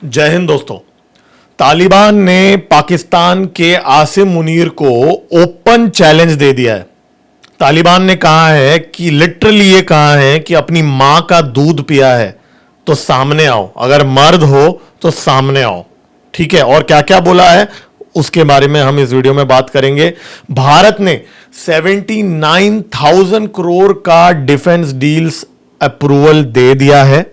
जय हिंद दोस्तों। तालिबान ने पाकिस्तान के आसिम मुनीर को ओपन चैलेंज दे दिया है। तालिबान ने कहा है कि लिटरली ये कहा है कि अपनी मां का दूध पिया है तो सामने आओ, अगर मर्द हो तो सामने आओ। ठीक है, और क्या क्या बोला है उसके बारे में हम इस वीडियो में बात करेंगे। भारत ने 79,000 करोड़ का डिफेंस डील्स अप्रूवल दे दिया है।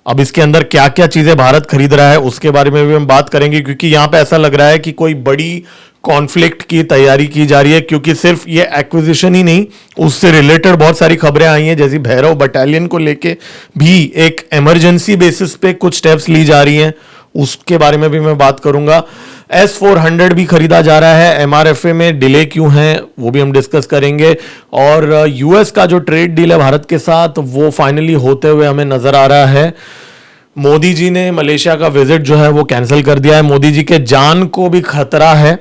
अब इसके अंदर क्या क्या चीजें भारत खरीद रहा है उसके बारे में भी हम बात करेंगे, क्योंकि यहां पे ऐसा लग रहा है कि कोई बड़ी कॉन्फ्लिक्ट की तैयारी की जा रही है। क्योंकि सिर्फ ये एक्विजिशन ही नहीं, उससे रिलेटेड बहुत सारी खबरें आई हैं, जैसे भैरव बटालियन को लेके भी एक इमरजेंसी बेसिस पे कुछ स्टेप्स ली जा रही हैं, उसके बारे में भी मैं बात करूंगा। S-400 भी खरीदा जा रहा है, MRFA में डिले क्यों है वो भी हम डिस्कस करेंगे। और यूएस का जो ट्रेड डील है भारत के साथ वो फाइनली होते हुए हमें नजर आ रहा है। मोदी जी ने मलेशिया का विजिट जो है वो कैंसिल कर दिया है। मोदी जी के जान को भी खतरा है,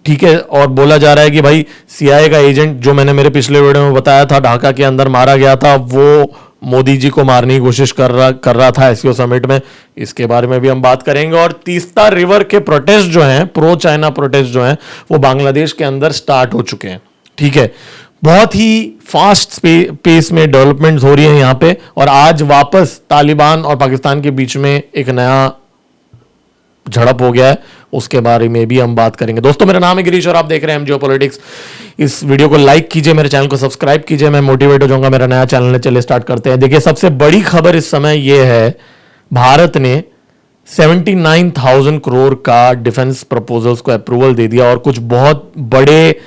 ठीक है। और बोला जा रहा है कि भाई CIA का एजेंट जो मैंने मेरे पिछले वीडियो में बताया था ढाका के अंदर मारा गया था, वो मोदी जी को मारने की कोशिश कर रहा था SCO समिट में। इसके बारे में भी हम बात करेंगे। और तीस्ता रिवर के प्रोटेस्ट जो हैं, प्रो चाइना प्रोटेस्ट जो हैं, वो बांग्लादेश के अंदर स्टार्ट हो चुके हैं। ठीक है, बहुत ही फास्ट पेस में डेवलपमेंट्स हो रही है यहां पे। और आज वापस तालिबान और पाकिस्तान के बीच में एक नया झड़प हो गया है, उसके बारे में भी हम बात करेंगे। दोस्तों, मेरा नाम है गिरीश और आप देख रहे हैं जियोपॉलिटिक्स। इस वीडियो को लाइक कीजिए, मेरे चैनल को सब्सक्राइब कीजिए, मैं मोटिवेट हो जाऊंगा। मेरा नया चैनल है, चलिए स्टार्ट करते हैं। देखिए, सबसे बड़ी खबर इस समय यह है, भारत ने 79,000 करोड़ का डिफेंस प्रपोजल्स को अप्रूवल दे दिया और कुछ बहुत बड़े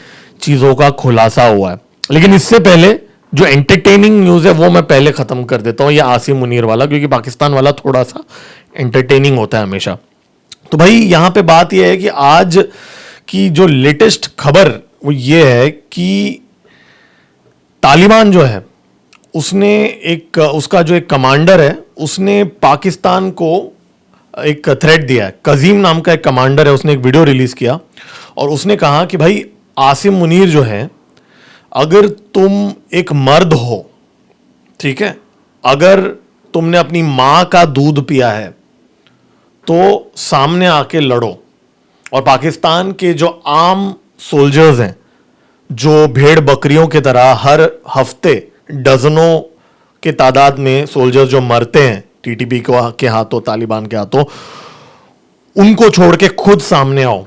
चीजों का खुलासा हुआ है। लेकिन इससे पहले जो एंटरटेनिंग न्यूज है वो मैं पहले खत्म कर देता हूं, ये आसिम मुनीर वाला, क्योंकि पाकिस्तान वाला थोड़ा सा एंटरटेनिंग होता है हमेशा। तो भाई यहां पे बात यह है कि आज की जो लेटेस्ट खबर वो ये है कि तालिबान जो है उसने उसका जो एक कमांडर है उसने पाकिस्तान को एक थ्रेट दिया है। कजीम नाम का एक कमांडर है, उसने एक वीडियो रिलीज किया और उसने कहा कि भाई आसिम मुनीर जो है, अगर तुम एक मर्द हो, ठीक है, अगर तुमने अपनी मां का दूध पिया है तो सामने आके लड़ो। और पाकिस्तान के जो आम सोल्जर्स हैं, जो भेड़ बकरियों की तरह हर हफ्ते डजनों के तादाद में सोल्जर्स जो मरते हैं TTP के हाथों, तालिबान के हाथों, उनको छोड़ के खुद सामने आओ।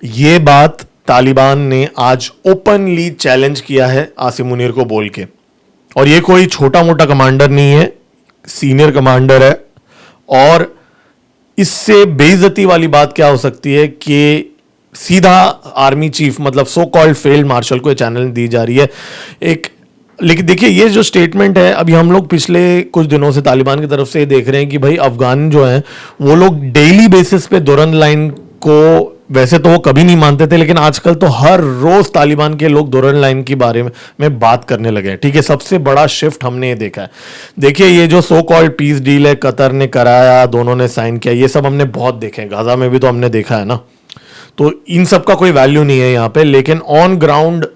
ये बात तालिबान ने आज ओपनली चैलेंज किया है आसिम मुनीर को बोल के। और ये कोई छोटा मोटा कमांडर नहीं है, सीनियर कमांडर है। और इससे बेइज्जती वाली बात क्या हो सकती है कि सीधा आर्मी चीफ, मतलब सो कॉल्ड फील्ड मार्शल को चैनल दी जा रही है एक। लेकिन देखिए, ये जो स्टेटमेंट है, अभी हम लोग पिछले कुछ दिनों से तालिबान की तरफ से ये देख रहे हैं कि भाई अफगान जो है वो लोग डेली बेसिस पे दुरन लाइन को, वैसे तो वो कभी नहीं मानते थे, लेकिन आजकल तो हर रोज तालिबान के लोग दुरन लाइन के बारे में बात करने लगे हैं। ठीक है, सबसे बड़ा शिफ्ट हमने ये देखा है। देखिए, ये जो सो कॉल्ड पीस डील है, कतर ने कराया, दोनों ने साइन किया, ये सब हमने बहुत देखे हैं। गाजा में भी तो हमने देखा है ना। तो इन सब का कोई वैल्यू नहीं है यहाँ पे। लेकिन ऑन ग्राउंड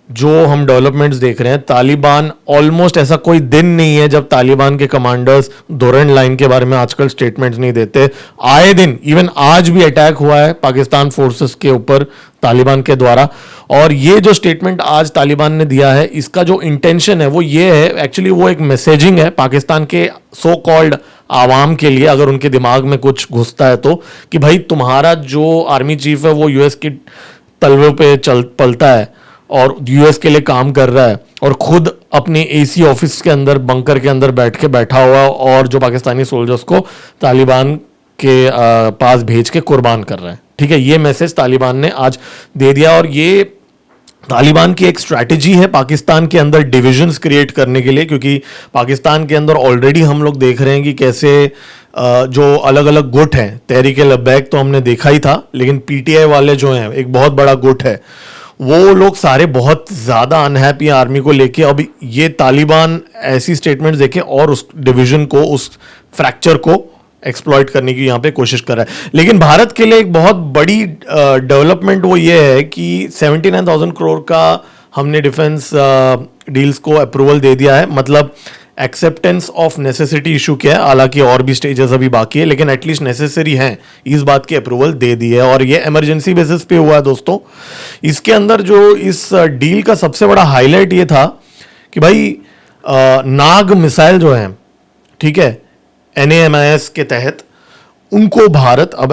जो हम डेवलपमेंट्स देख रहे हैं, तालिबान, ऑलमोस्ट ऐसा कोई दिन नहीं है जब तालिबान के कमांडर्स दुरन लाइन के बारे में आजकल स्टेटमेंट्स नहीं देते। आए दिन, इवन आज भी अटैक हुआ है पाकिस्तान फोर्सेस के ऊपर तालिबान के द्वारा। और ये जो स्टेटमेंट आज तालिबान ने दिया है, इसका जो इंटेंशन है वो ये है, एक्चुअली वो एक मैसेजिंग है पाकिस्तान के सो कॉल्ड आवाम के लिए, अगर उनके दिमाग में कुछ घुसता है तो, कि भाई तुम्हारा जो आर्मी चीफ है वो US की तलवों पे पलता है और US के लिए काम कर रहा है, और खुद अपने AC ऑफिस के अंदर, बंकर के अंदर बैठा हुआ, और जो पाकिस्तानी सोल्जर्स को तालिबान के पास भेज के कुर्बान कर रहा है। ठीक है, ये मैसेज तालिबान ने आज दे दिया। और ये तालिबान की एक स्ट्रैटेजी है पाकिस्तान के अंदर डिविजन्स क्रिएट करने के लिए, क्योंकि पाकिस्तान के अंदर ऑलरेडी हम लोग देख रहे हैं कि कैसे जो अलग अलग गुट हैं, तहरीक-ए-लब्बैक तो हमने देखा ही था, लेकिन PTI वाले जो हैं, एक बहुत बड़ा गुट है, वो लोग सारे बहुत ज्यादा अनहैप्पी आर्मी को लेके। अब ये तालिबान ऐसी स्टेटमेंट्स देके और उस डिवीजन को, उस फ्रैक्चर को एक्सप्लॉइट करने की यहां पे कोशिश कर रहा है। लेकिन भारत के लिए एक बहुत बड़ी डेवलपमेंट वो ये है कि 79,000 करोड़ का हमने डिफेंस डील्स को अप्रूवल दे दिया है। मतलब एक्सेप्टेंस ऑफ नेसेसिटी इशू किया है, हालांकि और भी स्टेजेस अभी बाकी है, लेकिन एटलीस्ट नेसेसरी है, इस बात की अप्रूवल दे दी है और ये इमरजेंसी बेसिस पे हुआ है दोस्तों। इसके अंदर जो इस डील का सबसे बड़ा हाईलाइट ये था कि भाई नाग मिसाइल जो है, ठीक है, NAMIS के तहत उनको भारत अब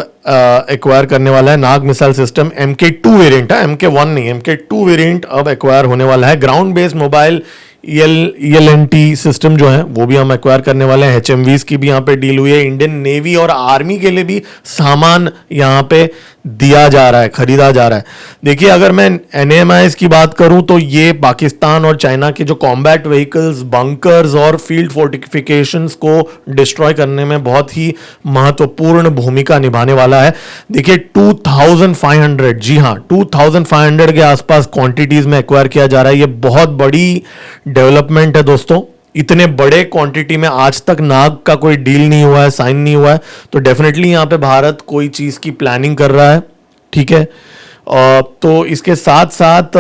एक्वायर करने वाला है। नाग मिसाइल सिस्टम MK2 वेरिएंट है, MK1 नहीं, MK2 वेरिएंट अब एक्वायर होने वाला है। Ground based mobile ELNT system जो है वो भी हम एक्वायर करने वाले हैं। HMVs की भी यहाँ पे डील हुई है। इंडियन नेवी और आर्मी के लिए भी सामान यहाँ पे दिया जा रहा है, खरीदा जा रहा है। देखिए, अगर मैं NAMIS की बात करूं तो ये पाकिस्तान और चाइना के जो कॉम्बैट व्हीकल्स, बंकर्स और फील्ड फोर्टिफिकेशंस को डिस्ट्रॉय करने में बहुत ही महत्वपूर्ण भूमिका निभाने वाला है। देखिए 2500, जी हाँ 2500 के आसपास क्वांटिटीज में एक्वायर किया जा रहा है। ये बहुत बड़ी डेवलपमेंट है दोस्तों। इतने बड़े क्वांटिटी में आज तक नाग का कोई डील नहीं हुआ है, साइन नहीं हुआ है, तो डेफिनेटली यहां पे भारत कोई चीज की प्लानिंग कर रहा है, ठीक है। तो इसके साथ साथ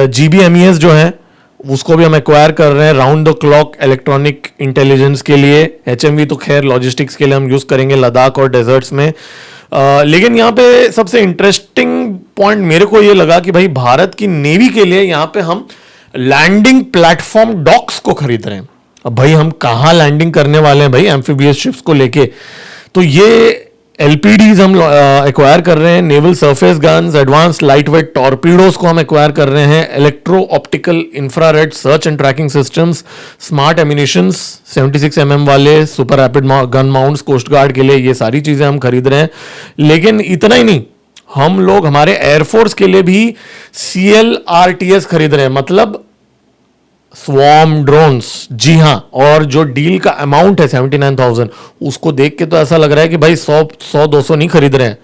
GBMES जो है उसको भी हम एक्वायर कर रहे हैं round the clock electronic intelligence के लिए। HMV तो खैर लॉजिस्टिक्स के लिए हम यूज करेंगे लद्दाख और डेजर्ट्स में। लेकिन यहाँ पे सबसे इंटरेस्टिंग पॉइंट मेरे को ये लगा कि भाई भारत की नेवी के लिए यहाँ पे हम लैंडिंग प्लेटफॉर्म डॉक्स को खरीद रहे हैं। अब भाई हम कहां लैंडिंग करने वाले हैं भाई एम्फीबियस शिप्स को लेके, तो ये LPDs हम एक्वायर कर रहे हैं। Naval surface guns, advance lightweight torpedoes को हम एक्वायर कर रहे हैं। Electro optical infrared search and tracking systems, smart ammunitions 76 mm वाले super rapid gun mounts coast guard के लिए, ये सारी चीजें हम खरीद रहे हैं। लेकिन इतना ही नहीं, हम लोग हमारे एयरफोर्स के लिए भी CLRTS खरीद रहे हैं, मतलब स्वॉर्म ड्रोन्स। जी हां, और जो डील का अमाउंट है 79,000, उसको देख के तो ऐसा लग रहा है कि भाई 100-200 नहीं खरीद रहे हैं,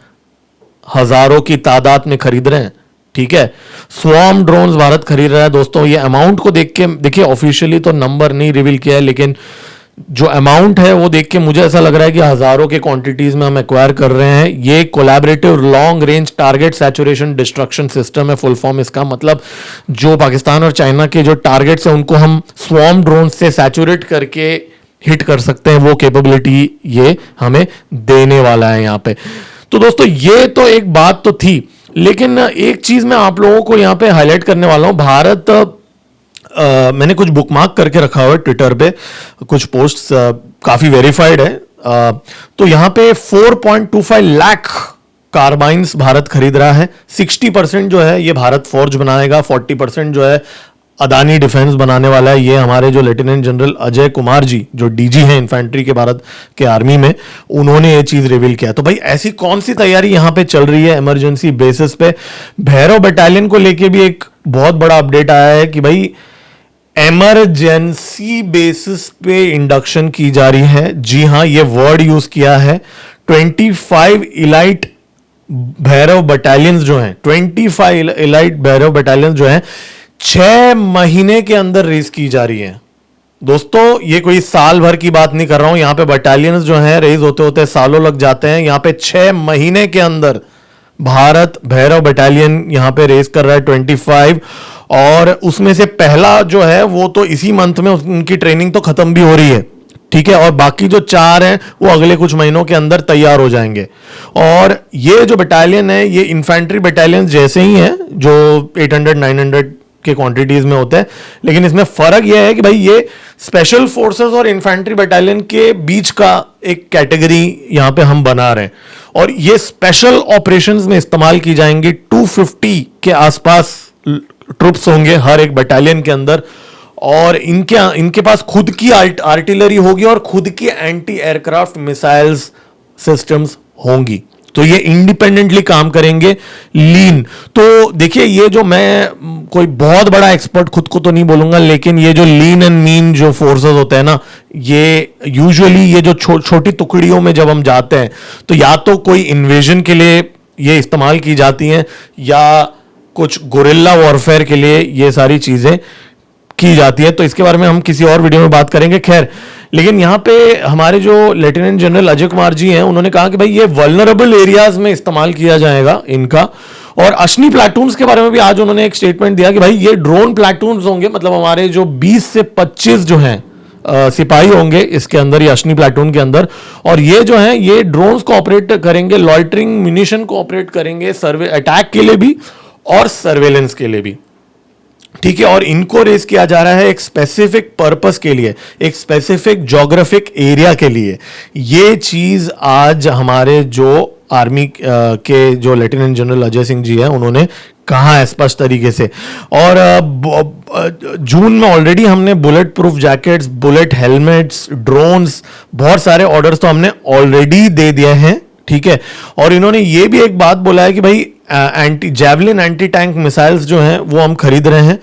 हजारों की तादाद में खरीद रहे हैं, ठीक है। स्वॉर्म ड्रोन्स भारत खरीद रहा है दोस्तों। ये अमाउंट को देख के, देखिए ऑफिशियली तो नंबर नहीं रिवील किया है, लेकिन जो अमाउंट है वो देख के मुझे ऐसा लग रहा है कि हजारों के क्वांटिटीज में हम एक्वायर कर रहे हैं। ये collaborative long range target saturation destruction system है, फुल फॉर्म इसका। मतलब जो पाकिस्तान और चाइना के जो टारगेट्स हैं उनको हम स्वॉर्म ड्रोन से सैचुरेट करके हिट कर सकते हैं, वो कैपेबिलिटी ये हमें देने वाला है यहाँ पे। तो दोस्तों ये तो एक बात तो थी, लेकिन एक चीज मैं आप लोगों को यहाँ पे हाईलाइट करने वाला हूं। भारत मैंने कुछ बुकमार्क करके रखा हुआ है ट्विटर पे, कुछ पोस्ट्स काफी वेरीफाइड है। तो यहां पे 4.25 लाख कार्बाइंस भारत खरीद रहा है। 60% जो है ये भारत फोर्ज बनाएगा, 40% जो है अदानी डिफेंस बनाने वाला है। ये हमारे जो लेफ्टिनेंट जनरल अजय कुमार जी, जो DG हैं इन्फेंट्री के भारत के आर्मी में, उन्होंने ये चीज रिवील किया। तो भाई ऐसी कौन सी तैयारी यहां पे चल रही है इमरजेंसी बेसिस पे? भैरव बटालियन को लेके भी एक बहुत बड़ा अपडेट आया है कि भाई इमरजेंसी बेसिस पे इंडक्शन की जा रही है। जी हां, ये वर्ड यूज किया है। 25 इलाइट भैरव बटालियंस जो हैं, 25 इलाइट भैरव बटालियंस जो हैं 6 महीने के अंदर रेस की जा रही है दोस्तों। ये कोई साल भर की बात नहीं कर रहा हूं, यहां पे बटालियंस जो हैं रेज होते होते सालों लग जाते हैं। यहां पे 6 महीने के अंदर भारत भैरव बटालियन यहां पे रेस कर रहा है 25, और उसमें से पहला जो है वो तो इसी मंथ में उनकी ट्रेनिंग तो खत्म भी हो रही है, ठीक है, और बाकी जो 4 हैं वो अगले कुछ महीनों के अंदर तैयार हो जाएंगे। और ये जो बटालियन है ये इन्फेंट्री बटालियन जैसे ही है जो 800-900 के क्वांटिटीज में होते हैं, लेकिन इसमें फर्क यह है कि भाई ये स्पेशल फोर्सेस और इन्फेंट्री बटालियन के बीच का एक कैटेगरी यहां पे हम बना रहे हैं, और ये स्पेशल ऑपरेशंस में इस्तेमाल की जाएंगी। 250 के आसपास ट्रुप्स होंगे हर एक बटालियन के अंदर, और इनके पास खुद की आर्टिलरी होगी और खुद की एंटी एयरक्राफ्ट मिसाइल्स सिस्टम्स होंगी। तो ये इंडिपेंडेंटली काम करेंगे, लीन। तो देखिए, ये जो मैं कोई बहुत बड़ा एक्सपर्ट खुद को तो नहीं बोलूंगा, लेकिन ये जो लीन एंड मीन जो फोर्सेस होते हैं ना, ये यूजुअली ये जो छोटी टुकड़ियों में जब हम जाते हैं तो या तो कोई इन्वेजन के लिए ये इस्तेमाल की जाती हैं या कुछ गुरिल्ला वॉरफेयर के लिए ये सारी चीजें की जाती है। तो इसके बारे में हम किसी और वीडियो में बात करेंगे। खैर, लेकिन यहां पे हमारे जो लेफ्टिनेंट जनरल अजय कुमार जी हैं उन्होंने कहा कि भाई ये वल्नरेबल एरियाज में इस्तेमाल किया जाएगा इनका। और अश्नी प्लाटून्स के बारे में भी आज उन्होंने एक स्टेटमेंट दिया कि भाई ये ड्रोन प्लाटून्स होंगे, मतलब हमारे जो 20 से 25 जो हैं सिपाही होंगे इसके अंदर, ये अश्नी प्लाटून के अंदर। और ये जो है ये ड्रोन्स को ऑपरेट करेंगे, लॉइटरिंग म्यूनिशन को ऑपरेट करेंगे, सर्वे अटैक के लिए भी और सर्वेलेंस के लिए भी, ठीक है। और इनको रेस किया जा रहा है एक स्पेसिफिक पर्पस के लिए, एक स्पेसिफिक ज्योग्राफिक एरिया के लिए। ये चीज आज हमारे जो आर्मी के जो लेफ्टिनेंट जनरल अजय सिंह जी हैं उन्होंने कहा है स्पष्ट तरीके से। और जून में ऑलरेडी हमने bullet proof jackets, bullet helmets, drones, बहुत सारे ऑर्डर्स तो हमने ऑलरेडी दे दिए हैं, ठीक है। और इन्होंने ये भी एक बात बोला है कि भाई anti javelin anti tank missiles जो हैं वो हम खरीद रहे हैं।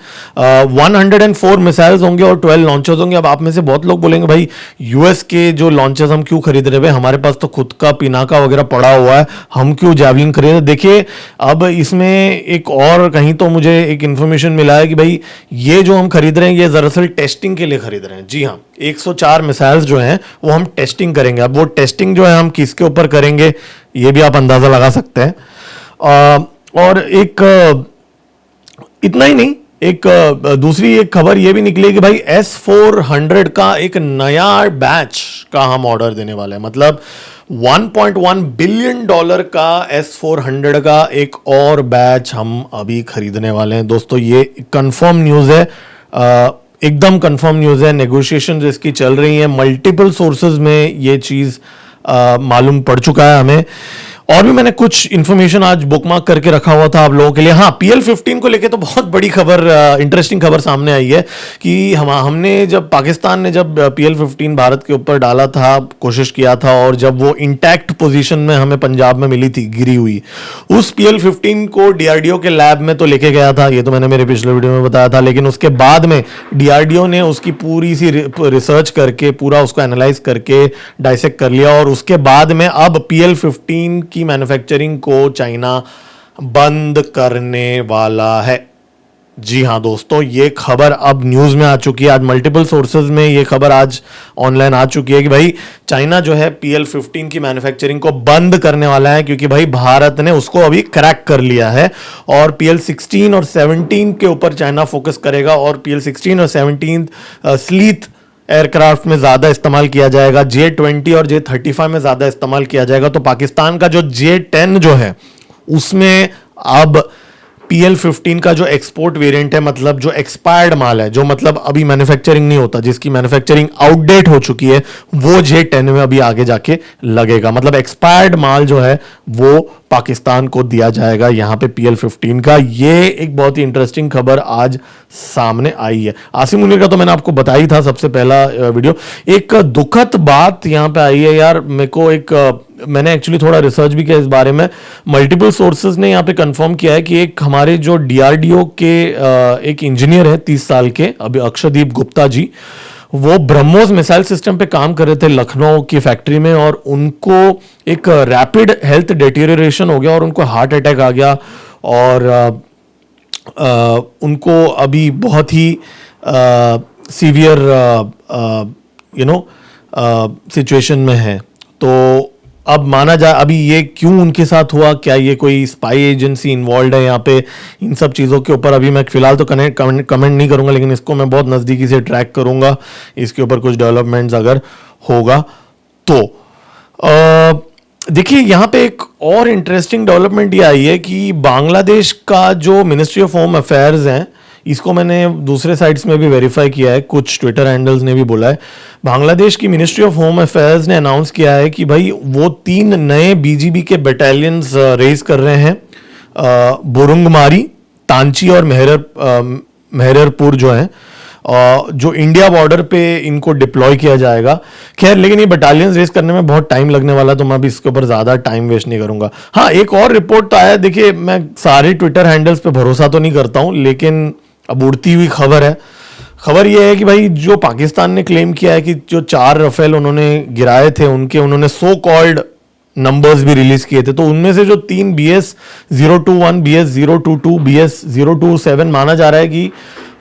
104 मिसाइल्स होंगे और 12 लॉन्चर्स होंगे। अब आप में से बहुत लोग बोलेंगे भाई यूएस के जो लॉन्चर्स हम क्यों खरीद रहे हैं, हमारे पास तो खुद का पिनाका वगैरह पड़ा हुआ है, हम क्यों जैवलिन खरीद रहे। देखिए अब इसमें एक और कहीं तो मुझे एक इंफॉर्मेशन मिला है कि भाई ये जो हम खरीद रहे हैं ये दरअसल टेस्टिंग के लिए खरीद रहे हैं। जी हाँ, 104 मिसाइल्स जो हैं वो हम टेस्टिंग करेंगे। अब वो टेस्टिंग जो है हम किसके ऊपर करेंगे ये भी आप अंदाजा लगा सकते हैं। और एक इतना ही नहीं, एक दूसरी एक खबर ये भी निकली कि भाई S-400 का एक नया बैच का हम ऑर्डर देने वाले हैं। मतलब $1.1 बिलियन का S-400 का एक और बैच हम अभी खरीदने वाले हैं। दोस्तों ये कंफर्म न्यूज़ है, एकदम कंफर्म न्यूज़ है। नेगोशिएशंस इसकी चल रही हैं, मल्टीपल सोर्सेज में ये चीज़ मालूम पड़ चुका है हमें। और भी मैंने कुछ इंफॉर्मेशन आज बुकमार्क करके रखा हुआ था आप लोगों के लिए। हाँ, PL-15 को लेके तो बहुत बड़ी खबर, इंटरेस्टिंग खबर सामने आई है कि हमने जब पाकिस्तान ने जब PL-15 भारत के ऊपर डाला था, कोशिश किया था, और जब वो इंटैक्ट पोजीशन में हमें पंजाब में मिली थी गिरी हुई, उस PL-15 को DRDO के लैब में तो लेके गया था, ये तो मैंने मेरे पिछले वीडियो में बताया था। लेकिन उसके बाद में DRDO ने उसकी पूरी सी रिसर्च करके पूरा उसको एनालाइज करके डाइसेक्ट कर लिया, और उसके बाद में अब PL-15 की मैन्युफैक्चरिंग को चाइना बंद करने वाला है। जी हां दोस्तों, ये खबर अब न्यूज में आ चुकी है। आज मल्टीपल सोर्सेज में ये खबर आज ऑनलाइन आ चुकी है कि भाई चाइना जो है PL-15 की मैन्युफैक्चरिंग को बंद करने वाला है, क्योंकि भाई भारत ने उसको अभी क्रैक कर लिया है। और PL-16 और 17 के ऊपर चाइना फोकस करेगा, और PL-16 और 17 स्लीथ एयरक्राफ्ट में ज्यादा इस्तेमाल किया जाएगा, J-20 और J-35 में ज्यादा इस्तेमाल किया जाएगा। तो पाकिस्तान का जो J-10 जो है उसमें अब PL-15 का जो एक्सपोर्ट वेरिएंट है, मतलब जो एक्सपायर्ड माल है, जो मतलब अभी मैन्युफैक्चरिंग नहीं होता, जिसकी मैन्युफैक्चरिंग आउटडेट हो चुकी है, वो J-10 में अभी आगे जाके लगेगा। मतलब एक्सपायर्ड माल जो है वो पाकिस्तान को दिया जाएगा यहां पे PL-15 का। ये एक बहुत ही इंटरेस्टिंग खबर आज सामने आई है। आसिम मुनीर का तो मैंने आपको बताई था सबसे पहला वीडियो। एक दुखद बात यहां पे आई है यार, मेरे को मैंने एक्चुअली थोड़ा रिसर्च भी किया इस बारे में। मल्टीपल सोर्सेज ने यहाँ पे कंफर्म किया है कि एक हमारे जो DRDO के एक इंजीनियर है 30 साल के, अभी अक्षदीप गुप्ता जी, वो ब्रह्मोस मिसाइल सिस्टम पे काम कर रहे थे लखनऊ की फैक्ट्री में, और उनको एक रैपिड हेल्थ डिटेरियोरेशन हो गया और उनको हार्ट अटैक आ गया, और उनको अभी बहुत ही सीवियर सिचुएशन में है। तो अब माना जाए अभी ये क्यों उनके साथ हुआ, क्या ये कोई स्पाई एजेंसी इन्वॉल्व है यहाँ पे, इन सब चीज़ों के ऊपर अभी मैं फिलहाल तो कमेंट नहीं करूँगा, लेकिन इसको मैं बहुत नज़दीकी से ट्रैक करूँगा, इसके ऊपर कुछ डेवलपमेंट्स अगर होगा तो। देखिए यहाँ पे एक और इंटरेस्टिंग डेवलपमेंट ये आई है कि बांग्लादेश का जो मिनिस्ट्री ऑफ होम अफेयर्स हैं, इसको मैंने दूसरे साइट्स में भी वेरीफाई किया है, कुछ ट्विटर हैंडल्स ने भी बोला है, बांग्लादेश की मिनिस्ट्री ऑफ होम अफेयर्स ने अनाउंस किया है कि भाई वो 3 नए BGB के बटालियंस रेज कर रहे हैं, बुरुंगमारी, तांची और मेहररपुर जो है, जो इंडिया बॉर्डर पे इनको डिप्लॉय किया जाएगा। खैर, लेकिन ये बटालियंस रेस करने में बहुत टाइम लगने वाला है, तो मैं अभी इसके ऊपर ज़्यादा टाइम वेस्ट नहीं करूंगा। हाँ, एक और रिपोर्ट तो आया, देखिए मैं सारे ट्विटर हैंडल्स पे भरोसा तो नहीं करता हूँ, लेकिन अब उड़ती हुई खबर है। खबर यह है कि भाई जो पाकिस्तान ने क्लेम किया है कि जो 4 राफेल उन्होंने गिराए थे उन्होंने सो कॉल्ड नंबर्स भी रिलीज किए थे, तो उनमें से जो 3 BS-021, BS-022, BS-027 माना जा रहा है कि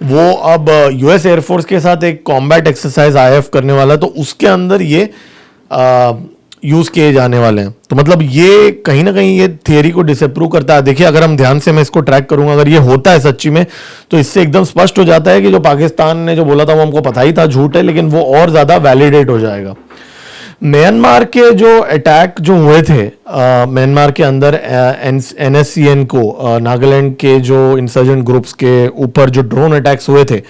वो अब US एयरफोर्स के साथ एक कॉम्बैट एक्सरसाइज IF करने वाला है, तो उसके अंदर ये यूज किए जाने वाले हैं। तो मतलब ये कहीं ना कहीं ये थियरी को डिसअप्रूव करता है। देखिए अगर हम ध्यान से मैं इसको ट्रैक करूंगा, अगर ये होता है सच्ची में, तो इससे एकदम स्पष्ट हो जाता है कि जो पाकिस्तान ने जो बोला था वो हमको पता ही था झूठ है, लेकिन वो और ज्यादा वैलिडेट हो जाएगा। म्यांमार के जो अटैक जो हुए थे म्यांमार के अंदर NSCN को नागालैंड के जो इंसर्जेंट ग्रुप्स के ऊपर जो ड्रोन अटैक्स हुए थे,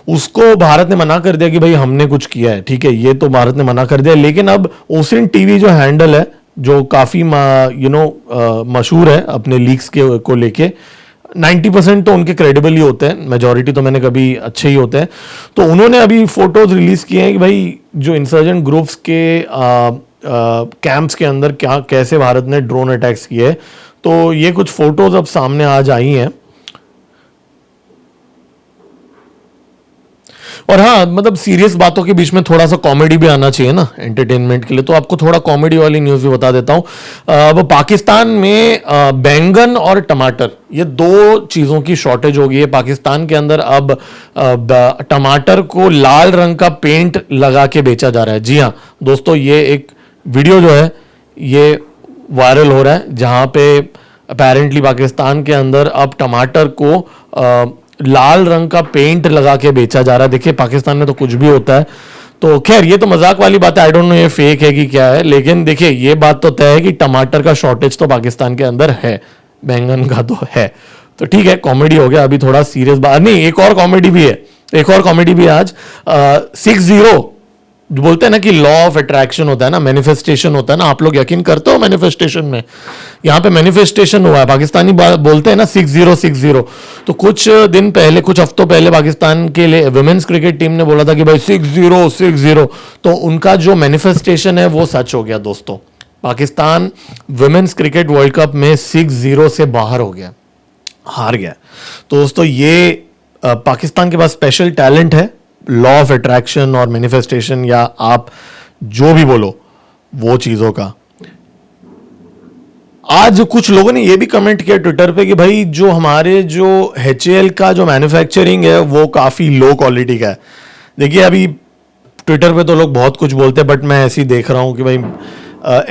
उसको भारत ने मना कर दिया कि भाई हमने कुछ किया है। ठीक है, ये तो भारत ने मना कर दिया, लेकिन अब ओसिन टीवी जो हैंडल है, जो काफी मशहूर है अपने लीक्स के को लेके, 90% तो उनके क्रेडिबल ही होते हैं, मेजॉरिटी तो मैंने कभी अच्छे ही होते हैं। तो उन्होंने अभी फोटोज रिलीज किए हैं कि भाई जो इंसर्जेंट ग्रुप्स के कैंप्स के अंदर क्या कैसे भारत ने ड्रोन अटैक्स किए। तो ये कुछ फोटोज अब सामने आज आई हैं। और हाँ, मतलब सीरियस बातों के बीच में थोड़ा सा कॉमेडी भी आना चाहिए ना एंटरटेनमेंट के लिए, तो आपको थोड़ा कॉमेडी वाली न्यूज़ भी बता देता हूँ। अब पाकिस्तान में बैंगन और टमाटर, ये दो चीज़ों की शॉर्टेज हो गई है पाकिस्तान के अंदर। अब टमाटर को लाल रंग का पेंट लगा के बेचा जा रहा है। जी हाँ दोस्तों, ये एक वीडियो जो है ये वायरल हो रहा है, जहाँ पे अपेरेंटली पाकिस्तान के अंदर अब टमाटर को लाल रंग का पेंट लगा के बेचा जा रहा है। देखिए पाकिस्तान में तो कुछ भी होता है। तो खैर ये तो मजाक वाली बात है, आई डोंट नो ये फेक है कि क्या है, लेकिन देखिए ये बात तो तय है कि टमाटर का शॉर्टेज तो पाकिस्तान के अंदर है, बैंगन का तो है। तो ठीक है, कॉमेडी हो गया। अभी थोड़ा सीरियस बात नहीं, एक और कॉमेडी भी है, एक और कॉमेडी भी है आज। 60 जो बोलते हैं ना कि लॉ ऑफ अट्रैक्शन होता है ना, मैनिफेस्टेशन होता है ना, आप लोग यकीन करते हो मैनिफेस्टेशन में? यहाँ पे मैनिफेस्टेशन हुआ है, पाकिस्तानी बोलते हैं ना 6060। तो कुछ दिन पहले, कुछ हफ्तों पहले पाकिस्तान के लिए वुमेन्स क्रिकेट टीम ने बोला था कि भाई 6060, तो उनका जो मैनिफेस्टेशन है वो सच हो गया दोस्तों। Pakistan women's cricket world cup में 60 से बाहर हो गया, हार गया। तो दोस्तों ये पाकिस्तान के पास स्पेशल टैलेंट है, लॉ ऑफ अट्रैक्शन और मैनिफेस्टेशन, या आप जो भी बोलो वो चीजों का। आज कुछ लोगों ने ये भी कमेंट किया ट्विटर पे कि भाई जो हमारे जो HAL का जो मैन्युफैक्चरिंग है वो काफी लो क्वालिटी का है। देखिए अभी ट्विटर पे तो लोग बहुत कुछ बोलते हैं, बट मैं ऐसे ही देख रहा हूं कि भाई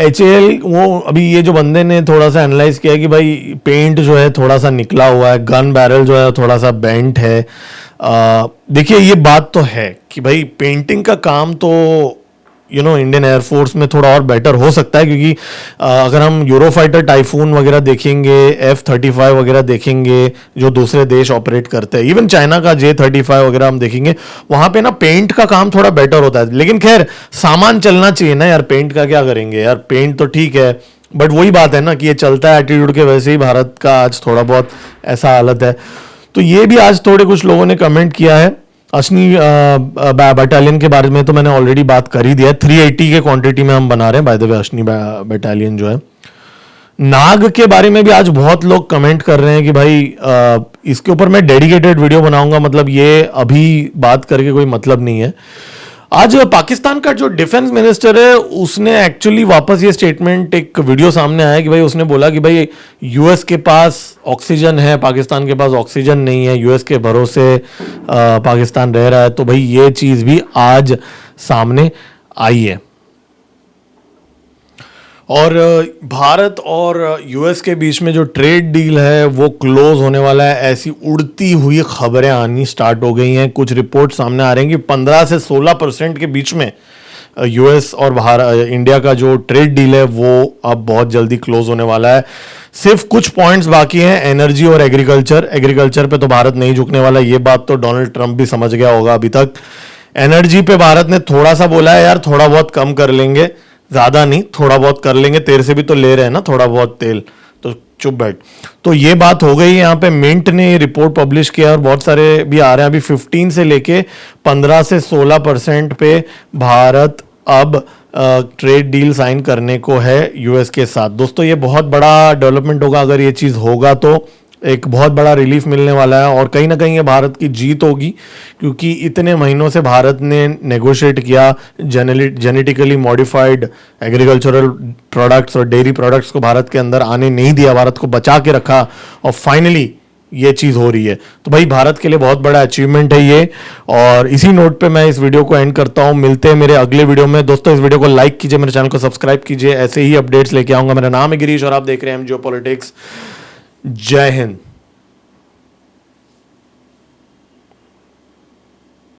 HAL, वो अभी ये जो बंदे ने थोड़ा सा एनालाइज किया कि भाई पेंट जो है थोड़ा सा निकला हुआ है, गन बैरल जो है थोड़ा सा बेंट है। देखिए ये बात तो है कि भाई पेंटिंग का काम तो इंडियन एयरफोर्स में थोड़ा और बेटर हो सकता है, क्योंकि अगर हम यूरोफाइटर टाइफून वगैरह देखेंगे, F-35 वगैरह देखेंगे जो दूसरे देश ऑपरेट करते हैं, इवन चाइना का J-35 वगैरह हम देखेंगे, वहां पे ना पेंट का काम थोड़ा बेटर होता है। लेकिन खैर सामान चलना चाहिए ना यार, पेंट का क्या करेंगे यार, पेंट तो ठीक है, बट वही बात है ना कि ये चलता है एटीट्यूड के वजह से ही भारत का आज थोड़ा बहुत ऐसा हालत है। तो ये भी आज थोड़े कुछ लोगों ने कमेंट किया है। अश्नी बटालियन के बारे में तो मैंने ऑलरेडी बात कर ही दिया है, 380 के क्वांटिटी में हम बना रहे हैं बाय द वे अश्नी बटालियन जो है। नाग के बारे में भी आज बहुत लोग कमेंट कर रहे हैं कि भाई इसके ऊपर मैं डेडिकेटेड वीडियो बनाऊंगा, मतलब ये अभी बात करके कोई मतलब नहीं है। आज पाकिस्तान का जो डिफेंस मिनिस्टर है उसने एक्चुअली वापस ये स्टेटमेंट, एक वीडियो सामने आया कि भाई उसने बोला कि भाई यूएस के पास ऑक्सीजन है, पाकिस्तान के पास ऑक्सीजन नहीं है, यूएस के भरोसे पाकिस्तान रह रहा है। तो भाई ये चीज भी आज सामने आई है। और भारत और यूएस के बीच में जो ट्रेड डील है वो क्लोज होने वाला है, ऐसी उड़ती हुई खबरें आनी स्टार्ट हो गई हैं। कुछ रिपोर्ट सामने आ रही हैं कि 15 से 16% के बीच में यूएस और इंडिया का जो ट्रेड डील है वो अब बहुत जल्दी क्लोज होने वाला है। सिर्फ कुछ पॉइंट्स बाकी हैं, एनर्जी और एग्रीकल्चर पे तो भारत नहीं झुकने वाला, ये बात तो डोनाल्ड ट्रंप भी समझ गया होगा अभी तक। एनर्जी पे भारत ने थोड़ा सा बोला है यार थोड़ा बहुत कम कर लेंगे, ज्यादा नहीं, थोड़ा बहुत कर लेंगे, तेरे से भी तो ले रहे हैं ना थोड़ा बहुत तेल, तो चुप बैठ। तो ये बात हो गई। यहाँ पे मिंट ने रिपोर्ट पब्लिश किया और बहुत सारे भी आ रहे हैं, अभी 15 से लेके 15 से 16% पे भारत अब ट्रेड डील साइन करने को है यूएस के साथ। दोस्तों ये बहुत बड़ा डेवलपमेंट होगा, अगर ये चीज होगा तो एक बहुत बड़ा रिलीफ मिलने वाला है, और कहीं ना कहीं ये भारत की जीत होगी, क्योंकि इतने महीनों से भारत ने नेगोशिएट किया, जेनेटिकली मॉडिफाइड एग्रीकल्चरल प्रोडक्ट्स और डेयरी प्रोडक्ट्स को भारत के अंदर आने नहीं दिया, भारत को बचा के रखा, और फाइनली ये चीज़ हो रही है। तो भाई भारत के लिए बहुत बड़ा अचीवमेंट है ये। और इसी नोट पे मैं इस वीडियो को एंड करता हूँ। मिलते हैं मेरे अगले वीडियो में। दोस्तों इस वीडियो को लाइक कीजिए, मेरे चैनल को सब्सक्राइब कीजिए, ऐसे ही अपडेट्स लेके आऊँगा। मेरा नाम है गिरीश और आप देख रहे हैं जियोपॉलिटिक्स। जय हिंद।